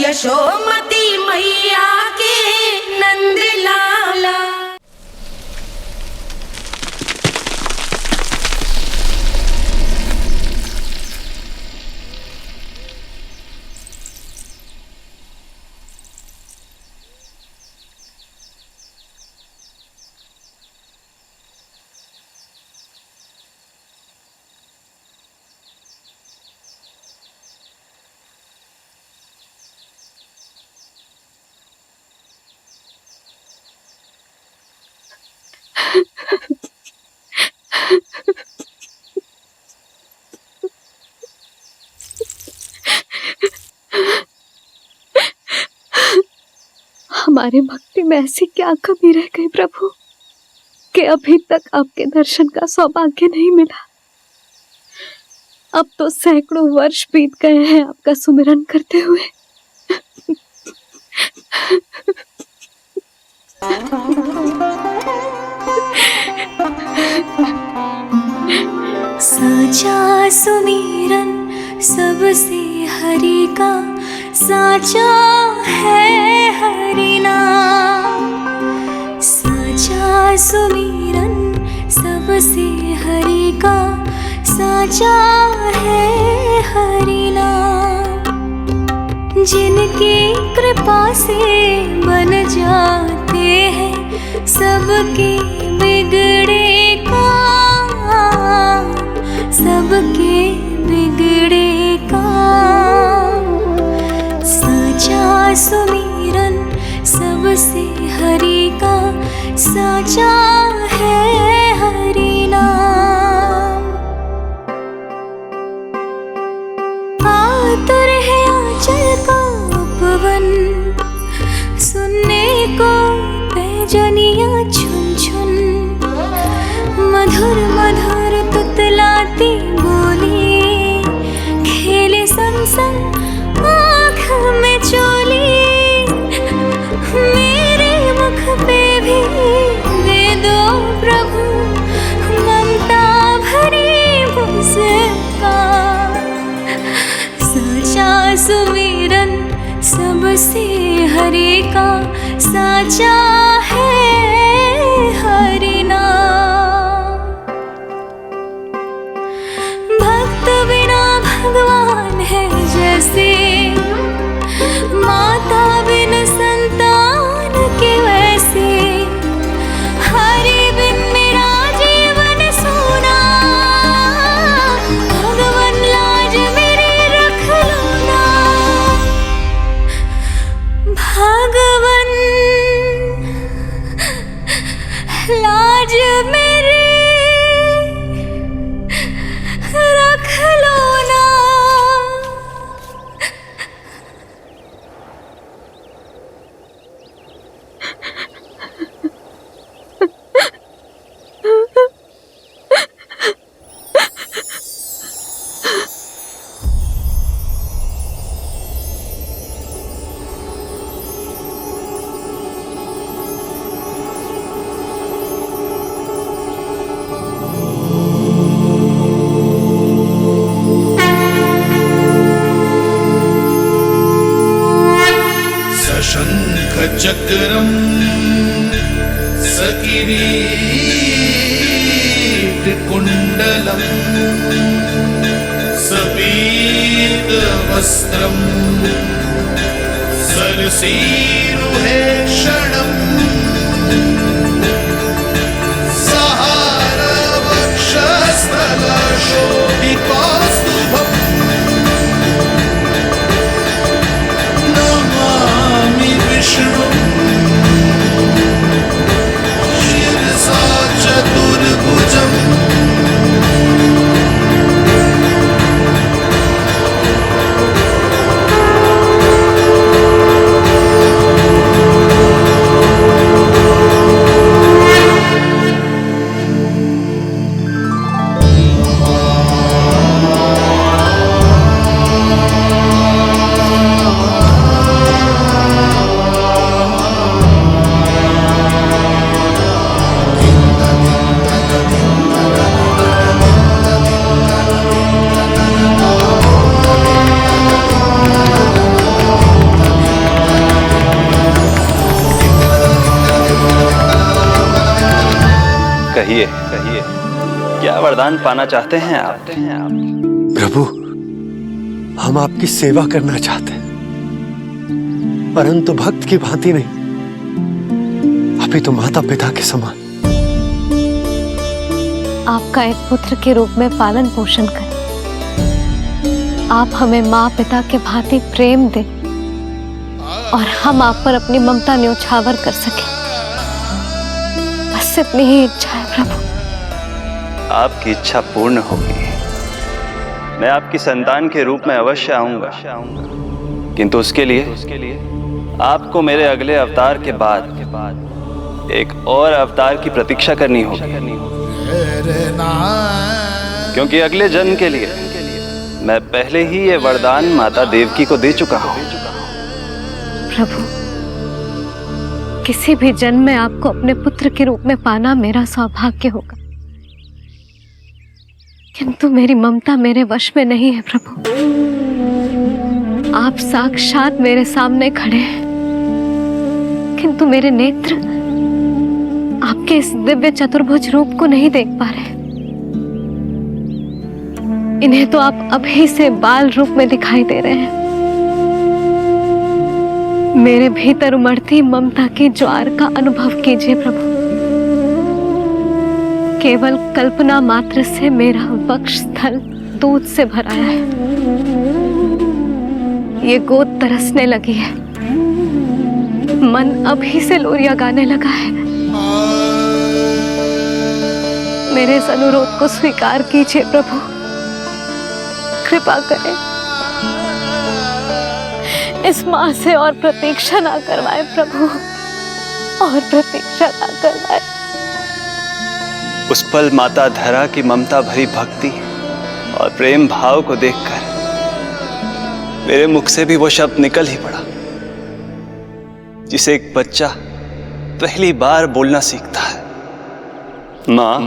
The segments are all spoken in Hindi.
यशोमती मैया के नंद लाला। हमारे भक्ति में ऐसी क्या कमी रह गई प्रभु कि अभी तक आपके दर्शन का सौभाग्य नहीं मिला। अब तो सैकड़ों वर्ष बीत गए हैं आपका सुमिरन करते हुए। साचा सुमिरन सबसे हरि का, साचा है हरि नाम। साचा सुमिरन सबसे हरि का, साचा है हरि नाम। जिनकी कृपा से बन जाते हैं सबके बिगड़े काम, सबके बिगड़े काम। साचा सुमिरन सबसे हरि का, साचा है हरि नाम। आतुर है आंचल का उपवन, सुनने को पैजनियां छुन छुन। मधुर मधुर तुतलाती बोली, खेले संग संग आँख में चोली। मेरे मुख पे भी दे दो प्रभु ममता भरी मुस्कान। साचा सुमिरन सबसे हरि का, साचा है हरि नाम। भक्त बिना भगवान है जैसे, माता बिन संतान के वैसे। हरि बिन मेरा जीवन सूना, भगवान लाज मेरी रख लो ना। भगवान लाज मेरी रख लो ना। चक्रम सकिरीट कुंडलम सबीत वस्त्रम सरसीरुहे क्षणम सहार वक्षस्थल शोभितौस्तुभम् नमामि विष्णु शिरसा चतुर्भुजम् कहिए कहिए, क्या वरदान पाना चाहते हैं आप? प्रभु, हम आपकी सेवा करना चाहते हैं, परंतु भक्त की भांति नहीं, अभी तो माता पिता के समान। आपका एक पुत्र के रूप में पालन पोषण करें। आप हमें माँ पिता के भांति प्रेम दें और हम आप पर अपनी ममता न्योछावर कर सकें। बस इतनी ही इच्छा है प्रभु। आपकी इच्छा पूर्ण होगी। मैं आपकी संतान के रूप में अवश्य आऊंगा, किंतु उसके लिए आपको मेरे अगले अवतार के बाद एक और अवतार की प्रतीक्षा करनी होगी, क्योंकि अगले जन्म के लिए मैं पहले ही ये वरदान माता देवकी को दे चुका हूं। प्रभु, किसी भी जन्म में आपको अपने पुत्र के रूप में पाना मेरा सौभाग्य होगा, किंतु मेरी ममता मेरे वश में नहीं है प्रभु। आप साक्षात मेरे सामने खड़े हैं, किंतु मेरे नेत्र आपके इस दिव्य चतुर्भुज रूप को नहीं देख पा रहे। इन्हें तो आप अभी से बाल रूप में दिखाई दे रहे हैं। मेरे भीतर उमड़ती ममता की ज्वार का अनुभव कीजिए प्रभु। केवल कल्पना मात्र से मेरा वक्षस्थल दूध से भराया है। ये गोद तरसने लगी है, मन अभी से लोरियां गाने लगा है। मेरे इस अनुरोध को स्वीकार कीजिए प्रभु, कृपा करें। इस माँ से और प्रतीक्षा ना करवाए प्रभु, और प्रतीक्षा ना करवाए। उस पल माता धरा की ममता भरी भक्ति और प्रेम भाव को देखकर मेरे मुख से भी वो शब्द निकल ही पड़ा जिसे एक बच्चा पहली बार बोलना सीखता है, माँ।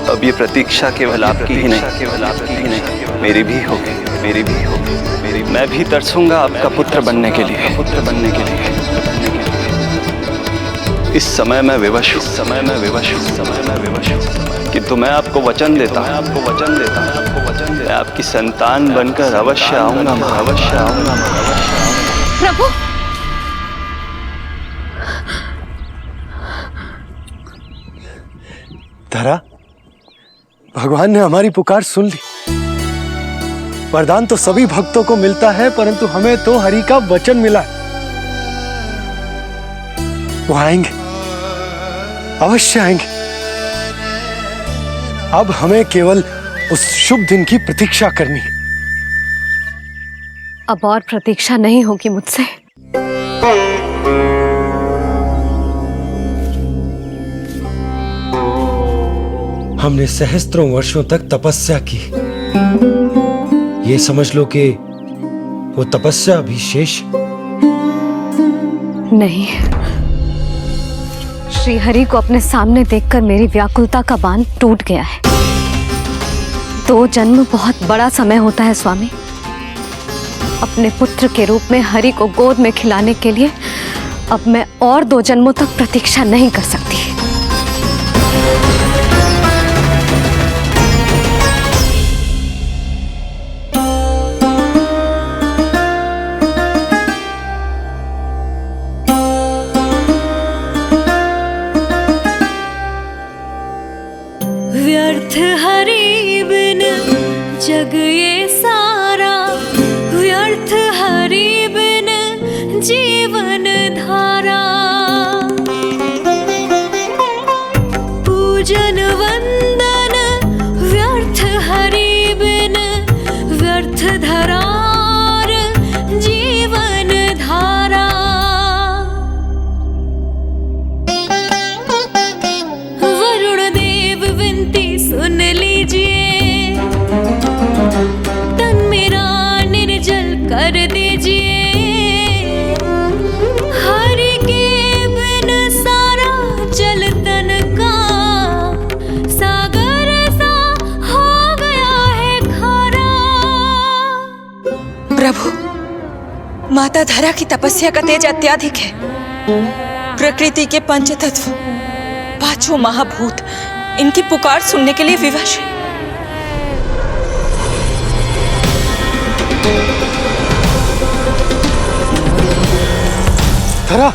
अब ये प्रतीक्षा केवल आपकी ही नहीं, मेरी भी होगी। मैं भी तरसूंगा आपका पुत्र बनने के लिए। इस समय मैं विवश हूँ, किंतु मैं आपको वचन देता हूँ, मैं आपकी संतान बनकर अवश्य आऊंगा, प्रभु, धरा, भगवान ने हमारी पुकार सुन ली। वरदान तो सभी भक्तों को मिलता है, परंतु हमें तो हरि का वचन मिला है। वो आएंगे, अवश्य आएंगे। अब हमें केवल उस शुभ दिन की प्रतीक्षा करनी है। अब और प्रतीक्षा नहीं होगी मुझसे। हमने सहस्त्रों वर्षों तक तपस्या की, ये समझ लो कि वो तपस्या अभी शेष नहीं। श्री हरि को अपने सामने देखकर मेरी व्याकुलता का बांध टूट गया है। 2 जन्म बहुत बड़ा समय होता है स्वामी। अपने पुत्र के रूप में हरि को गोद में खिलाने के लिए अब मैं और 2 जन्मों तक प्रतीक्षा नहीं कर सकती। व्यर्थ हरि बिन जग ये सारा, व्यर्थ हरि बिन जीवन धारा। माता धरा की तपस्या का तेज अत्यधिक है। प्रकृति के पंचतत्व, पांचों महाभूत इनकी पुकार सुनने के लिए विवश है। धरा,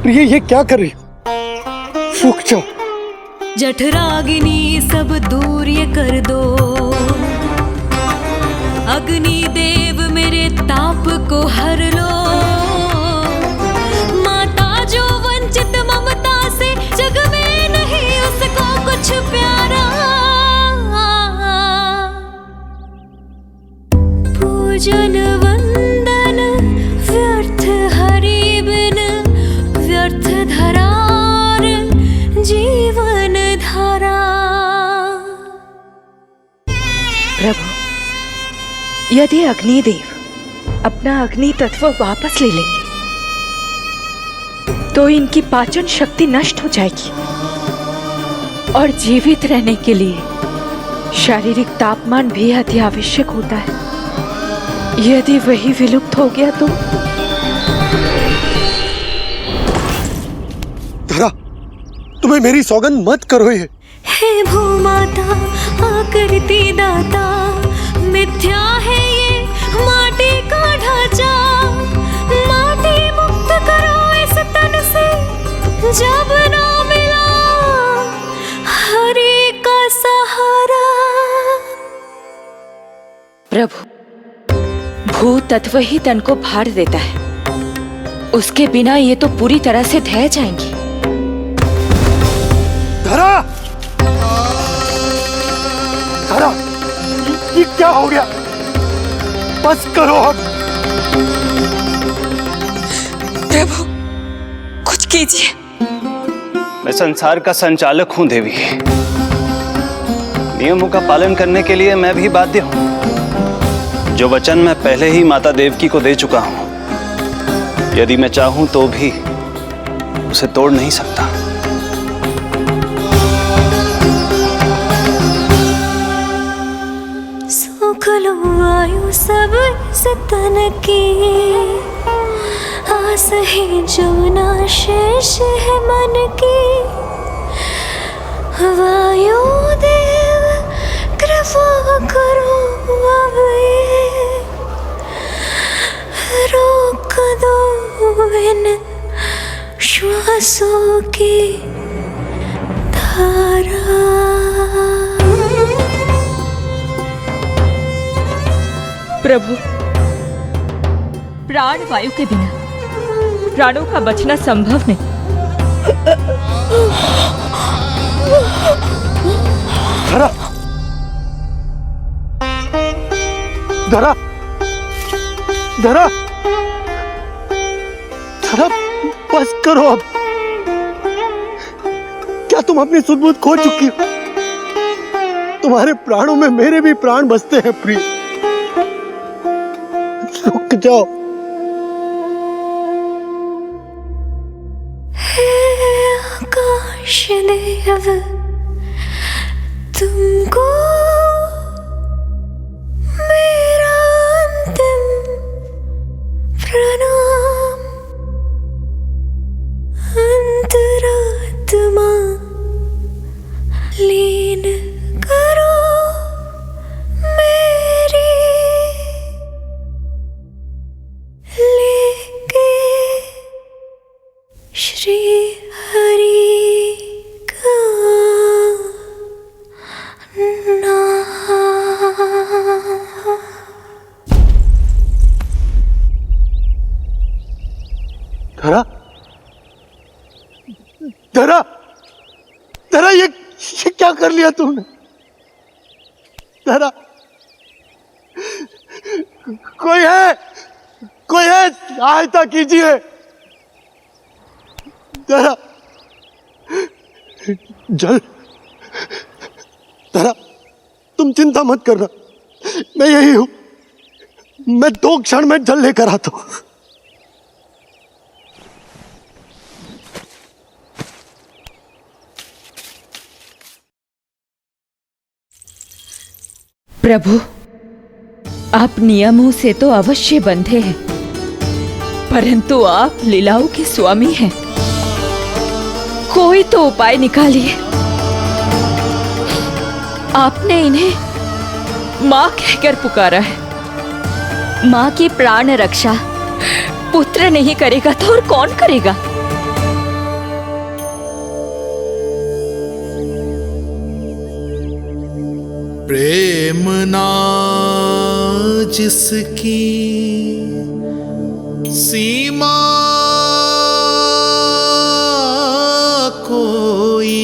प्रिय ये क्या कर रही हो? रुक जाओ। जठराग्नि सब दूर ये कर दो, अग्नि देव मेरे ताप को हर लो। माता जो वंचित ममता से, जग में नहीं उसको कुछ प्यारा। पूजन वंदन व्यर्थ हरि बिन, व्यर्थ धरार जीवन धारा। प्रभु, यदि अग्निदेव अपना अग्नि तत्व वापस ले लेंगे तो इनकी पाचन शक्ति नष्ट हो जाएगी और जीवित रहने के लिए शारीरिक तापमान भी अति आवश्यक होता है। यदि वही विलुप्त हो गया तो? धरा, तुम्हें मेरी सौगंध मत करो ये। हे भूमाता आकृति दाता, मिथ्या है ये माटी का ढांचा। माटी मुक्त करो इस तन से, जब ना मिला हरि का सहारा। प्रभु, भू तत्व ही तन को भार देता है, उसके बिना ये तो पूरी तरह से ढह जाएंगी। धरा, धरा, ये क्या हो गया? बस करो अब। प्रभु, कुछ कीजिए। मैं संसार का संचालक हूं देवी। नियमों का पालन करने के लिए मैं भी बाध्य हूं। जो वचन मैं पहले ही माता देवकी को दे चुका हूं, यदि मैं चाहूं तो भी उसे तोड़ नहीं सकता। सुख लो आयु सब इस तन की, आस है जमुना शेष है मन की। वायु देव कृपा करो अब ये, रोक दो इन श्वासों की धारा। प्रभु, प्राण वायु के बिना प्राणों का बचना संभव नहीं। धरा, धरा, धरा, धरा, बस करो अब। क्या तुम अपनी सुध-बुध खो चुकी हो? तुम्हारे प्राणों में मेरे भी प्राण बसते हैं प्रिय। रुक जाओ। हे आकाश देव, तुमको मेरा अंतिम प्रणाम। अंतरात्मा लीन करो मेरी, लेके श्री हरि का नाम। धरा, धरा, धरा, ये क्या कर लिया तुमने? धरा, कोई है, कोई है, सहायता कीजिए। धरा, जल। धरा, तुम चिंता मत करना, मैं यही हूं। मैं 2 क्षण में जल लेकर आता हूं। प्रभु, आप नियमों से तो अवश्य बंधे हैं, परंतु आप लीलाओं के स्वामी हैं। कोई तो उपाय निकालिए। आपने इन्हें माँ कहकर पुकारा है। माँ की प्राण रक्षा पुत्र नहीं करेगा तो और कौन करेगा? प्रेम ना जिसकी सीमा कोई,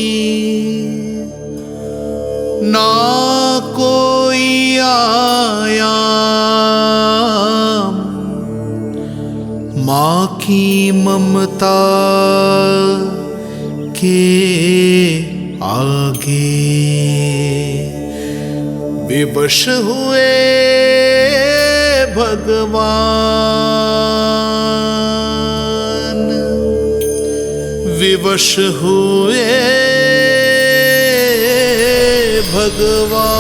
ना कोई आयाम माँ की ममता के आगे। विवश हुए भगवान, विवश हुए भगवान।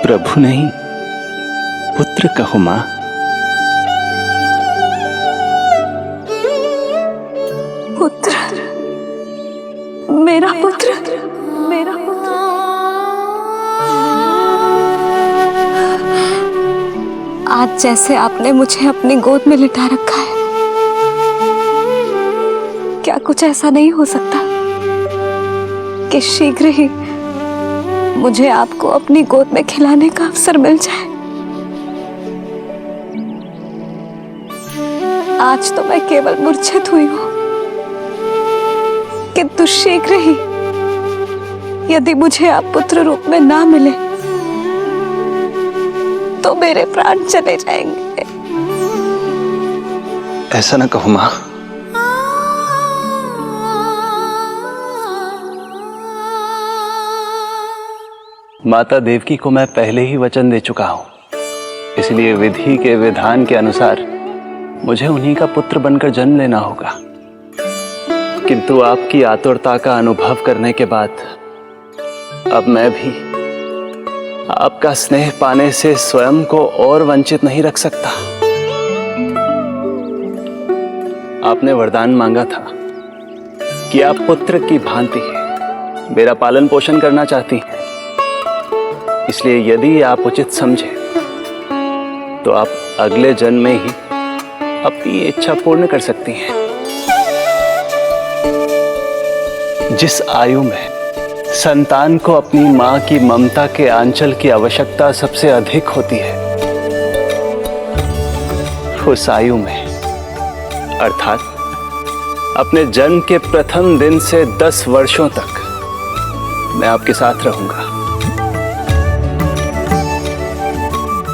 प्रभु नहीं, पुत्र कहो मां। पुत्र, मेरा पुत्र, मेरा पुत्र। आज जैसे आपने मुझे अपनी गोद में लिटा रखा है, क्या कुछ ऐसा नहीं हो सकता कि शीघ्र ही मुझे आपको अपनी गोद में खिलाने का अवसर मिल जाए? आज तो मैं केवल मूर्छित हुई हूं, किंतु शीघ्र ही यदि मुझे आप पुत्र रूप में ना मिले तो मेरे प्राण चले जाएंगे। ऐसा ना कहो मां। माता देवकी को मैं पहले ही वचन दे चुका हूं, इसलिए विधि के विधान के अनुसार मुझे उन्हीं का पुत्र बनकर जन्म लेना होगा। किंतु आपकी आतुरता का अनुभव करने के बाद अब मैं भी आपका स्नेह पाने से स्वयं को और वंचित नहीं रख सकता। आपने वरदान मांगा था कि आप पुत्र की भांति मेरा पालन पोषण करना चाहती हैं। इसलिए यदि आप उचित समझे तो आप अगले जन्म में ही अपनी इच्छा पूर्ण कर सकती हैं। जिस आयु में संतान को अपनी मां की ममता के आंचल की आवश्यकता सबसे अधिक होती है, उस आयु में अर्थात अपने जन्म के प्रथम दिन से 10 वर्षों तक मैं आपके साथ रहूंगा।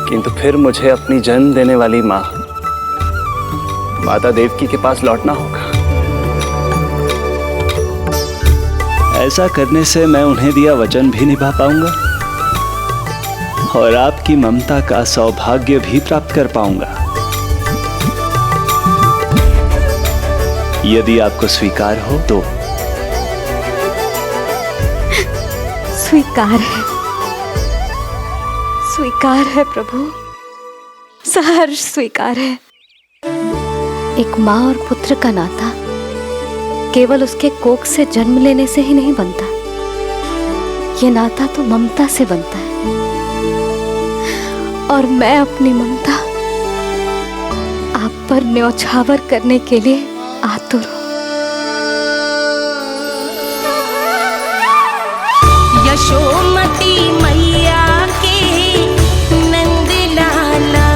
किंतु फिर मुझे अपनी जन्म देने वाली मां माता देवकी के पास लौटना होगा। ऐसा करने से मैं उन्हें दिया वचन भी निभा पाऊंगा और आपकी ममता का सौभाग्य भी प्राप्त कर पाऊंगा। यदि आपको स्वीकार हो तो। स्वीकार है प्रभु, सहर्ष स्वीकार है। एक माँ और पुत्र का नाता केवल उसके कोख से जन्म लेने से ही नहीं बनता। ये नाता तो ममता से बनता है और मैं अपनी ममता आप पर न्यौछावर करने के लिए आतुर हूं। यशोमती मैया के नंद लाला,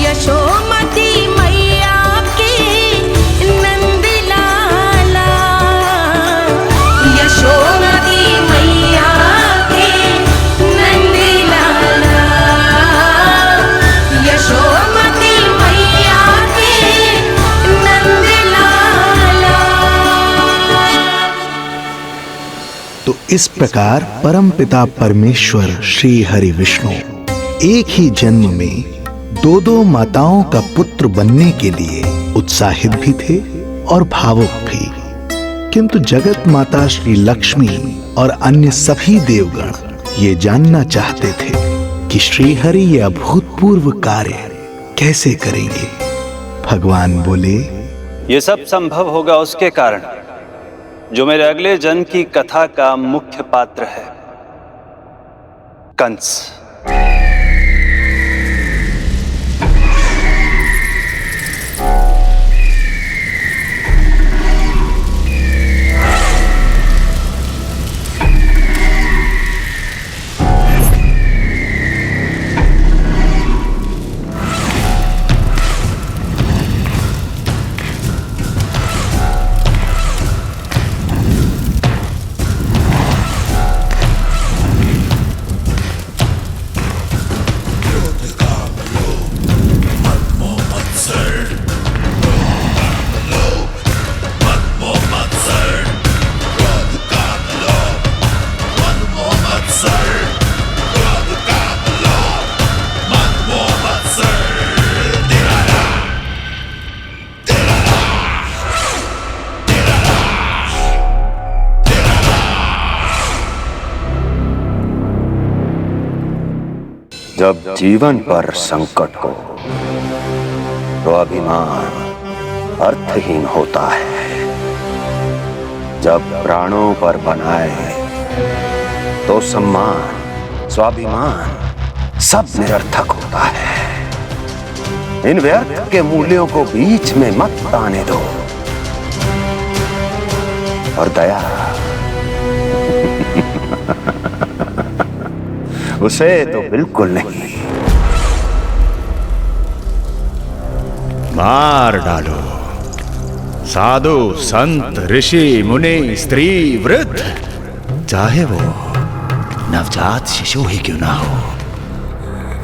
यशोमती मैया के नंद लाला, यशोमती मैया के नंद लाला, यशोमती मैया के नंद लाला। तो इस प्रकार परमपिता परमेश्वर श्री हरि विष्णु एक ही जन्म में दो माताओं का पुत्र बनने के लिए उत्साहित भी थे और भावुक भी। किंतु जगत माता श्री लक्ष्मी और अन्य सभी देवगण ये जानना चाहते थे कि श्री हरि ये अभूतपूर्व कार्य कैसे करेंगे। भगवान बोले, ये सब संभव होगा उसके कारण जो मेरे अगले जन्म की कथा का मुख्य पात्र है, कंस। जब जीवन पर संकट हो तो अभिमान अर्थहीन होता है। जब प्राणों पर बनाए तो सम्मान स्वाभिमान सब निरर्थक होता है। इन व्यर्थ के मूल्यों को बीच में मत आने दो। और दया उसे तो बिल्कुल नहीं। मार डालो साधु संत ऋषि मुनि स्त्री वृद्ध, चाहे वो नवजात शिशु ही क्यों ना हो।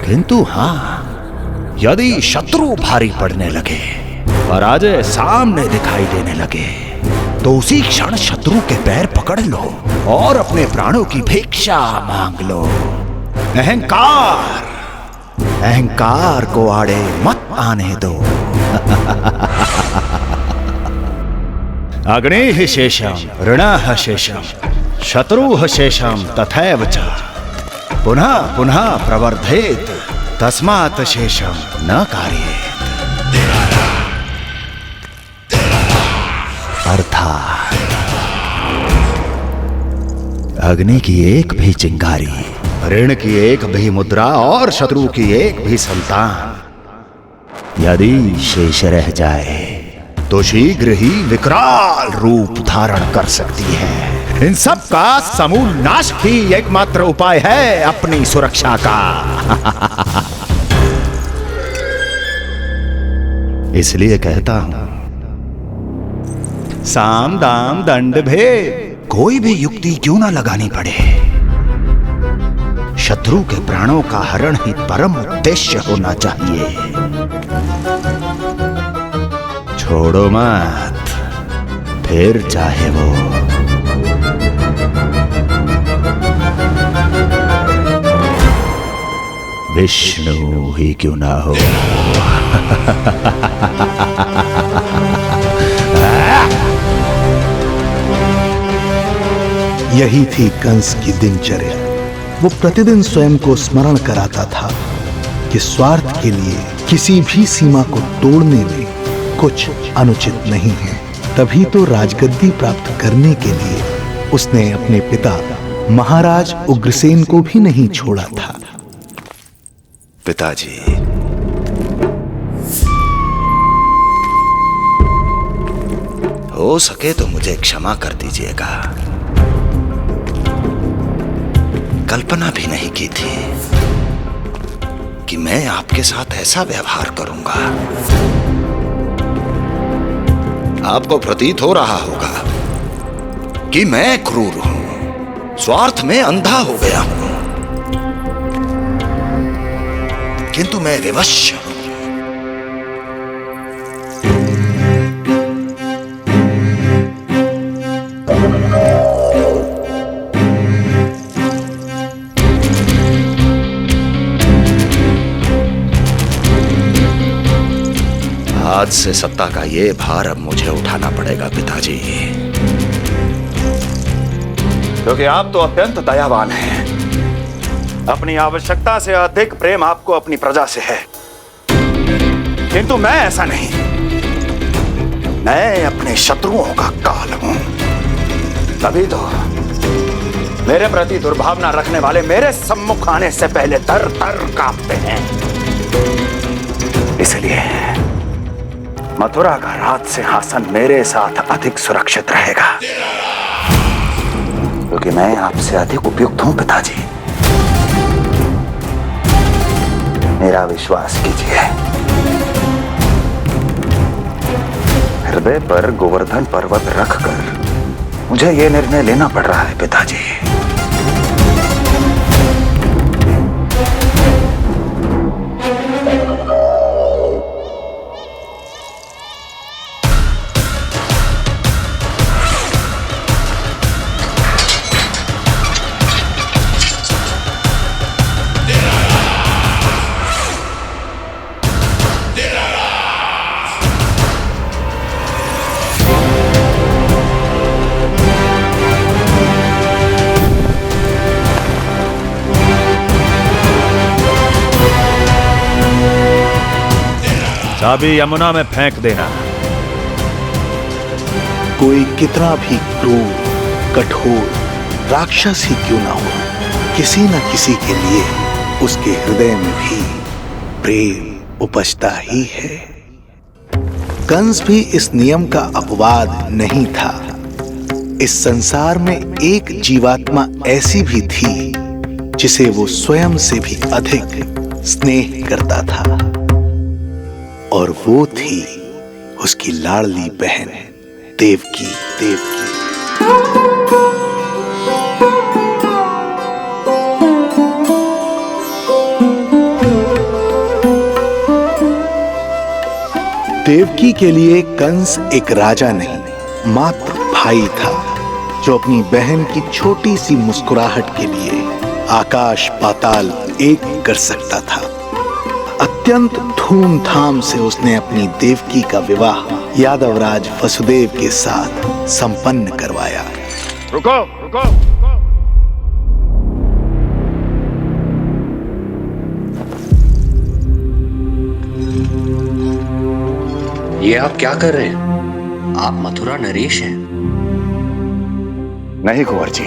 किंतु हाँ, यदि शत्रु भारी पड़ने लगे, पराजय सामने दिखाई देने लगे, तो उसी क्षण शत्रु के पैर पकड़ लो और अपने प्राणों की भिक्षा मांग लो। अहंकार को आड़े मत आने दो। अग्निः शेषम ऋणः शेषम शत्रुः शेषम तथैव च पुनः पुनः प्रवर्धेत तस्मात् शेषम न कार्येत। अर्थात अग्नि की एक भी चिंगारी, ऋण की एक भी मुद्रा और शत्रु की एक भी संतान यदि शेष रह जाए तो शीघ्र ही विकराल रूप धारण कर सकती है। इन सब का समूल नाश ही एकमात्र उपाय है अपनी सुरक्षा का। इसलिए कहता हूं, साम दाम दंड भेद कोई भी युक्ति क्यों ना लगानी पड़े, शत्रु के प्राणों का हरण ही परम उद्देश्य होना चाहिए। छोड़ो मत, फिर चाहे वो विष्णु ही क्यों ना हो। यही थी कंस की दिनचर्या। वो प्रतिदिन स्वयं को स्मरण कराता था कि स्वार्थ के लिए किसी भी सीमा को तोड़ने में कुछ अनुचित नहीं है। तभी तो राजगद्दी प्राप्त करने के लिए उसने अपने पिता महाराज उग्रसेन को भी नहीं छोड़ा था। पिताजी, हो सके तो मुझे क्षमा कर दीजिएगा। कल्पना भी नहीं की थी कि मैं आपके साथ ऐसा व्यवहार करूंगा। आपको प्रतीत हो रहा होगा कि मैं क्रूर हूं, स्वार्थ में अंधा हो गया हूं, किंतु मैं विवश हूं। आज से सत्ता का ये भार अब मुझे उठाना पड़ेगा पिताजी, क्योंकि आप तो अत्यंत दयावान हैं। अपनी आवश्यकता से अधिक प्रेम आपको अपनी प्रजा से है, किंतु मैं ऐसा नहीं। मैं अपने शत्रुओं का काल हूं, तभी तो मेरे प्रति दुर्भावना रखने वाले मेरे सम्मुख आने से पहले थर थर कांपते हैं। इसलिए मथुरा का राज सिंहासन मेरे साथ अधिक सुरक्षित रहेगा, क्योंकि मैं आपसे अधिक उपयुक्त हूं पिताजी। मेरा विश्वास कीजिए। हृदय पर गोवर्धन पर्वत रखकर मुझे यह निर्णय लेना पड़ रहा है पिताजी। चाबी यमुना में फेंक देना। कोई कितना भी क्रूर, कठोर राक्षस ही क्यों ना हो, किसी न किसी के लिए उसके हृदय में भी प्रेम उपजता ही है। कंस भी इस नियम का अपवाद नहीं था। इस संसार में एक जीवात्मा ऐसी भी थी जिसे वो स्वयं से भी अधिक स्नेह करता था, और वो थी उसकी लाडली बहन देवकी। देवकी के लिए कंस एक राजा नहीं, मात्र भाई था, जो अपनी बहन की छोटी सी मुस्कुराहट के लिए आकाश पाताल एक कर सकता था। अत्यंत धूमधाम से उसने अपनी देवकी का विवाह यादवराज वसुदेव के साथ संपन्न करवाया। रुको रुको, ये आप क्या कर रहे हैं? आप मथुरा नरेश हैं? नहीं कुंवर जी,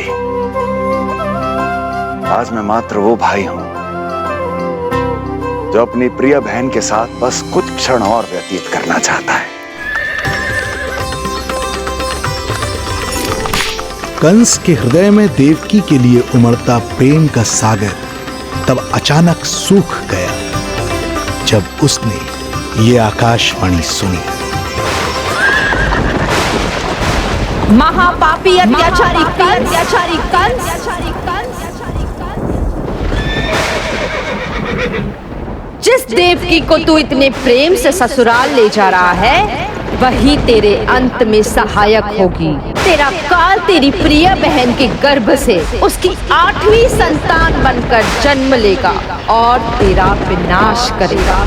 आज मैं मात्र वो भाई हूं जो अपनी प्रिय बहन के साथ बस कुछ क्षण और व्यतीत करना चाहता है। कंस के हृदय में देवकी के लिए उमड़ता प्रेम का सागर तब अचानक सूख गया जब उसने ये आकाशवाणी सुनी। महापापी अत्याचारी कंस जिस देवकी को तू इतने प्रेम से ससुराल ले जा रहा है, वही तेरे अंत में सहायक होगी। तेरा काल तेरी प्रिय बहन के गर्भ से उसकी 8वीं संतान बनकर जन्म लेगा और तेरा विनाश करेगा।